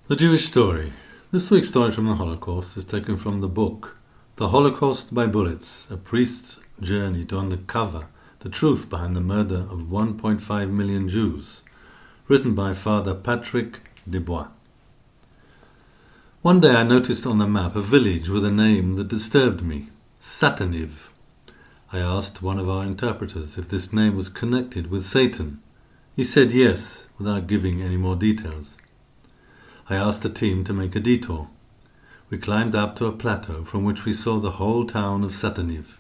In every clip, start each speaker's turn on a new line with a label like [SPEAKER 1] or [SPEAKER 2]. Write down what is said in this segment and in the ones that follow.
[SPEAKER 1] The Jewish Story. This week's story from the Holocaust is taken from the book The Holocaust By Bullets, a priest's journey to uncover the truth behind the murder of 1.5 million Jews, written by Father Patrick Desbois. One day I noticed on the map a village with a name that disturbed me, Sataniv. I asked one of our interpreters if this name was connected with Satan. He said yes, without giving any more details. I asked the team to make a detour. We climbed up to a plateau from which we saw the whole town of Sataniv.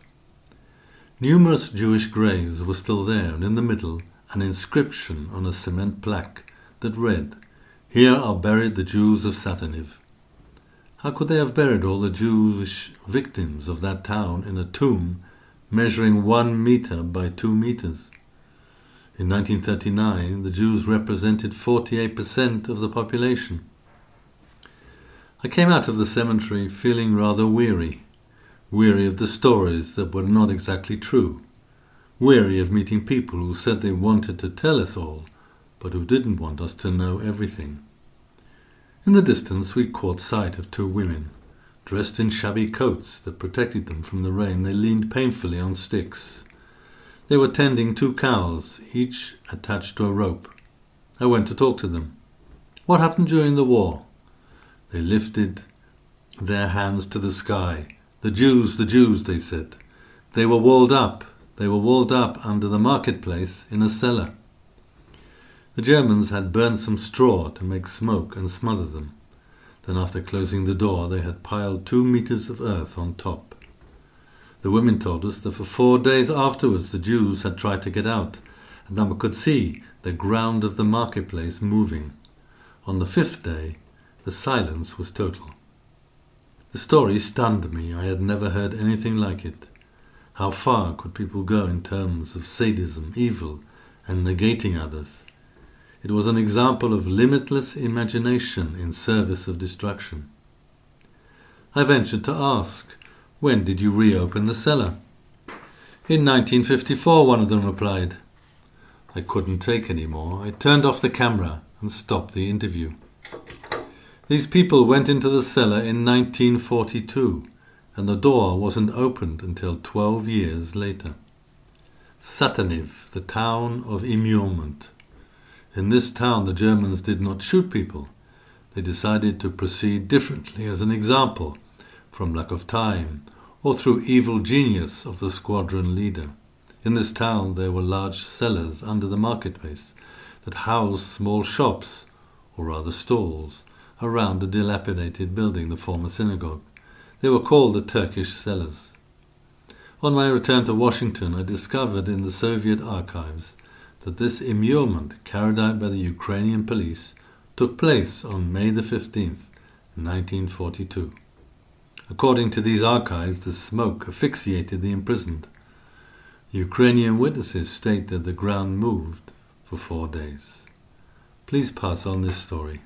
[SPEAKER 1] Numerous Jewish graves were still there, and in the middle an inscription on a cement plaque that read, "Here are buried the Jews of Sataniv." How could they have buried all the Jewish victims of that town in a tomb measuring 1 meter by 2 meters? In 1939, the Jews represented 48% of the population. I came out of the cemetery feeling rather weary of the stories that were not exactly true, weary of meeting people who said they wanted to tell us all, but who didn't want us to know everything. In the distance we caught sight of 2 women. Dressed in shabby coats that protected them from the rain, they leaned painfully on sticks. They were tending 2 cows, each attached to a rope. I went to talk to them. What happened during the war? They lifted their hands to the sky. The Jews, they said. They were walled up under the marketplace in a cellar. The Germans had burned some straw to make smoke and smother them. Then after closing the door, they had piled 2 meters of earth on top. The women told us that for 4 days afterwards the Jews had tried to get out, and that one could see the ground of the marketplace moving. On the 5th day, the silence was total. The story stunned me. I had never heard anything like it. How far could people go in terms of sadism, evil, and negating others? It was an example of limitless imagination in service of destruction. I ventured to ask, "When did you reopen the cellar?" "In 1954, one of them replied. I couldn't take any more. I turned off the camera and stopped the interview. These people went into the cellar in 1942, and the door wasn't opened until 12 years later. Sataniv, the town of immurement. In this town the Germans did not shoot people. They decided to proceed differently as an example, from lack of time, or through evil genius of the squadron leader. In this town there were large cellars under the marketplace that housed small shops, or rather stalls, around a dilapidated building, the former synagogue. They were called the Turkish cellars. On my return to Washington, I discovered in the Soviet archives that this immurement carried out by the Ukrainian police took place on May the 15th, 1942. According to these archives, the smoke asphyxiated the imprisoned. Ukrainian witnesses state that the ground moved for 4 days. Please pass on this story.